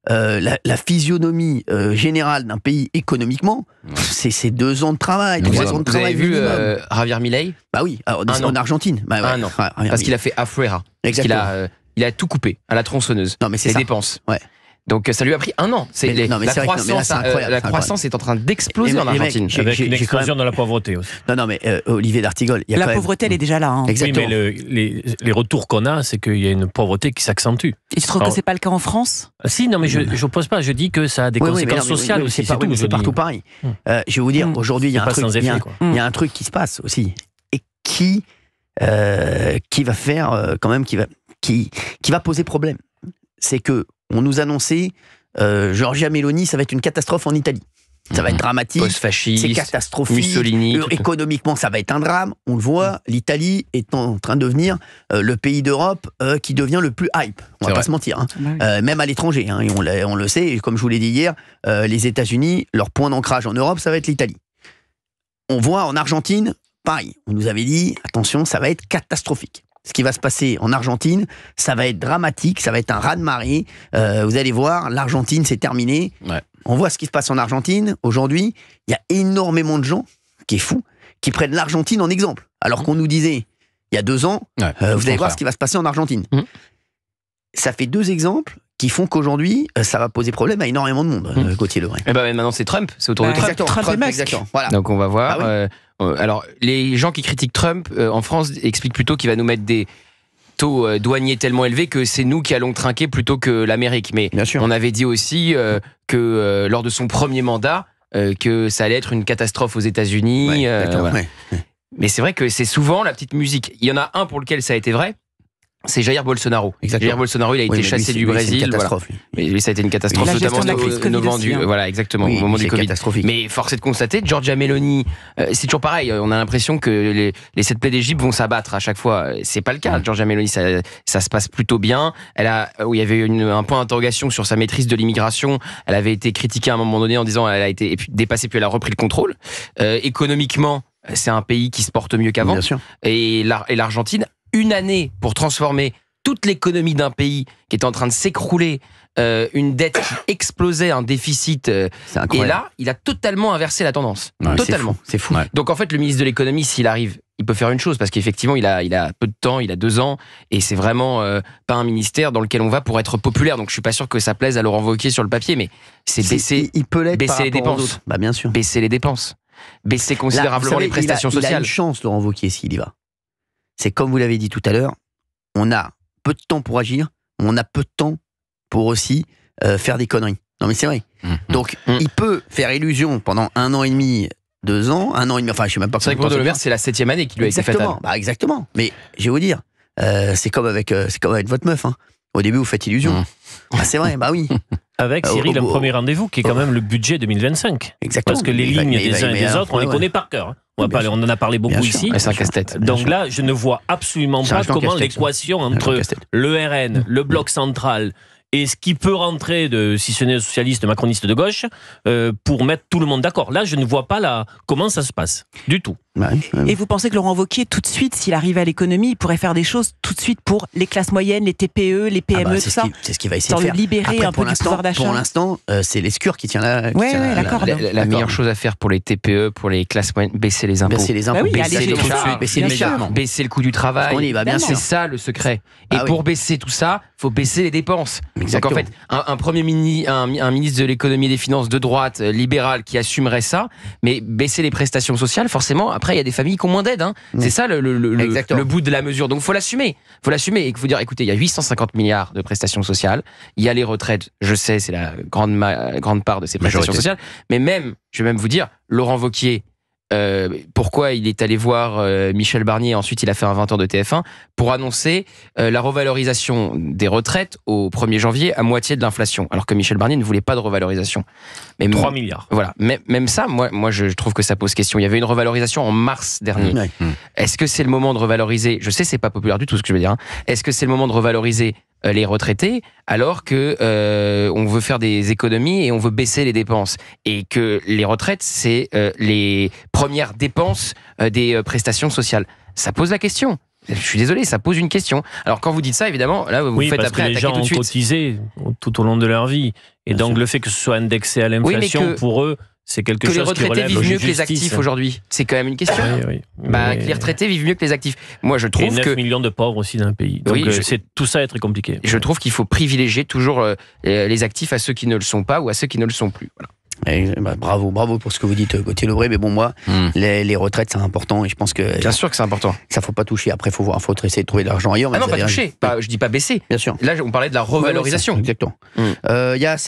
la physionomie générale d'un pays économiquement, c'est 2 ans de travail. Vous avez vu Javier Milei? Bah oui, en Argentine. Bah ouais, un an. Parce qu'il a fait Afuera. Il a tout coupé à la tronçonneuse. Non, mais c'est les ça. dépenses. Ouais. Donc ça lui a pris 1 an. La croissance est en train d'exploser en Argentine. Avec une explosion dans la pauvreté aussi. Non, mais Olivier d'Artigol, il y a la pauvreté, elle est déjà là. Hein. Exactement. Oui, mais les retours qu'on a, c'est qu'il y a une pauvreté qui s'accentue. Et tu trouves que c'est pas le cas en France? Si, non, mais je n'oppose pas. Je dis que ça a des conséquences sociales aussi. C'est partout pareil. Je vais vous dire, aujourd'hui, il y a un truc qui se passe aussi. Et qui va faire, quand même, qui va poser problème. C'est que on nous annonçait Giorgia Meloni, ça va être une catastrophe en Italie. Ça va être dramatique. Post-fasciste, c'est catastrophique. Mussolini. Économiquement, ça va être un drame. On le voit, l'Italie est en train de devenir le pays d'Europe qui devient le plus hype. On va pas se mentir. Même à l'étranger. Et on le sait, et comme je vous l'ai dit hier, les États-Unis, leur point d'ancrage en Europe, ça va être l'Italie. On voit en Argentine, pareil. On nous avait dit, attention, ça va être catastrophique. Ce qui va se passer en Argentine, ça va être dramatique, ça va être un raz-de-marée. Vous allez voir, l'Argentine, c'est terminé. Ouais. On voit ce qui se passe en Argentine. Aujourd'hui, il y a énormément de gens, qui est fou, qui prennent l'Argentine en exemple. Alors qu'on nous disait, il y a 2 ans, vous allez voir ce qui va se passer en Argentine. Ça fait 2 exemples qui font qu'aujourd'hui, ça va poser problème à énormément de monde, Gauthier Lebray. Et maintenant, c'est Trump, c'est autour de Trump. Trump et Musk. Voilà. Donc on va voir. Alors, les gens qui critiquent Trump en France expliquent plutôt qu'il va nous mettre des taux douaniers tellement élevés que c'est nous qui allons trinquer plutôt que l'Amérique. Mais on avait dit aussi que lors de son premier mandat, que ça allait être une catastrophe aux États-Unis. Mais c'est vrai que c'est souvent la petite musique. Il y en a un pour lequel ça a été vrai. C'est Jair Bolsonaro. Jair Bolsonaro, il a été chassé du Brésil. C'est une catastrophe. Mais lui, ça a été une catastrophe, notamment au moment du, au moment du Covid. Mais force est de constater, Giorgia Meloni, c'est toujours pareil. On a l'impression que les 7 plaies d'Égypte vont s'abattre à chaque fois. C'est pas le cas. Giorgia Meloni, ça se passe plutôt bien. Il y avait un point d'interrogation sur sa maîtrise de l'immigration. Elle avait été critiquée à un moment donné en disant elle a été dépassée puis elle a repris le contrôle. Économiquement, c'est un pays qui se porte mieux qu'avant. Bien sûr. Et l'Argentine, 1 année pour transformer toute l'économie d'un pays qui est en train de s'écrouler, une dette qui explosait, un déficit. Et là, il a totalement inversé la tendance. Totalement. C'est fou. Donc en fait, le ministre de l'économie, s'il arrive, il peut faire une chose, parce qu'effectivement, il a peu de temps, il a 2 ans, et c'est vraiment pas un ministère dans lequel on va pour être populaire. Donc je suis pas sûr que ça plaise à Laurent Wauquiez sur le papier, mais c'est baisser les dépenses. Bah bien sûr. Baisser les dépenses. Baisser considérablement les prestations sociales. Il a une chance, Laurent Wauquiez, s'il y va. C'est comme vous l'avez dit tout à l'heure, on a peu de temps pour agir, on a peu de temps pour aussi faire des conneries. Non mais c'est vrai. Donc il peut faire illusion pendant 1 an et demi, 2 ans, 1 an et demi, enfin je sais même pas. C'est vrai que Bruno Le Maire, c'est la 7e année qui lui a été fatale. Exactement. Mais je vais vous dire, c'est comme avec votre meuf. Au début vous faites illusion. C'est vrai, oui. Avec Cyril, un premier rendez-vous qui est quand même le budget 2025. Exactement. Parce que les lignes des uns et des autres, on les connaît par cœur. On en a parlé beaucoup ici. C'est un casse-tête. Donc là, je ne vois absolument pas comment l'équation entre le RN, le bloc central et ce qui peut rentrer si ce n'est socialiste, macroniste de gauche, pour mettre tout le monde d'accord. Là, je ne vois pas comment ça se passe. Du tout. Et vous pensez que Laurent Wauquiez, tout de suite, s'il arrive à l'économie, il pourrait faire des choses tout de suite pour les classes moyennes, les TPE, les PME, tout ça? C'est ce qu'il va essayer de faire. Libérer un peu du pouvoir d'achat. Pour l'instant, c'est l'escure qui tient la... La meilleure chose à faire pour les TPE, pour les classes moyennes, baisser les impôts. Baisser les impôts. Baisser les charges. Baisser le coût du travail. C'est ça le secret. Et pour baisser tout ça, il faut baisser les dépenses. Donc en fait, un premier un ministre de l'économie et des finances de droite, libéral, qui assumerait ça, mais baisser les prestations sociales, forcément, après, il y a des familles qui ont moins d'aide. C'est ça le bout de la mesure. Donc, il faut l'assumer. Et il faut dire, écoutez, il y a 850 milliards de prestations sociales. Il y a les retraites. Je sais, c'est la grande part de ces prestations sociales. Mais je vais même vous dire, Laurent Wauquiez, pourquoi il est allé voir Michel Barnier, ensuite il a fait un 20h de TF1 pour annoncer la revalorisation des retraites au 1er janvier à moitié de l'inflation, alors que Michel Barnier ne voulait pas de revalorisation. Mais 3 milliards. Voilà, même ça, moi je trouve que ça pose question. Il y avait une revalorisation en mars dernier. Est-ce que c'est le moment de revaloriser? Je sais, c'est pas populaire du tout ce que je veux dire. Est-ce que c'est le moment de revaloriser les retraités, alors que on veut faire des économies et on veut baisser les dépenses, et que les retraites, c'est les premières dépenses des prestations sociales? Ça pose la question. Je suis désolé, ça pose une question. Alors quand vous dites ça, évidemment, là vous faites après attaquer tout de suite. Les gens ont cotisé tout au long de leur vie, et donc le fait que ce soit indexé à l'inflation, pour eux, c'est quelque chose qui relève de la justice. Que les retraités vivent mieux que les actifs aujourd'hui, c'est quand même une question. Oui. Que les retraités vivent mieux que les actifs. Moi, je trouve 9 millions de pauvres aussi dans le pays. Donc tout ça est très compliqué. Je trouve qu'il faut privilégier toujours les actifs à ceux qui ne le sont pas ou à ceux qui ne le sont plus. Voilà. Bravo pour ce que vous dites, Gauthier Lebray. Mais bon, moi, les retraites, c'est important, et je pense que bien sûr que c'est important. Ça faut pas toucher. Après, faut essayer de trouver de l'argent ailleurs. Ah non, pas toucher. Je dis pas baisser. Bien sûr. Là, on parlait de la revalorisation. Exactement. Il y a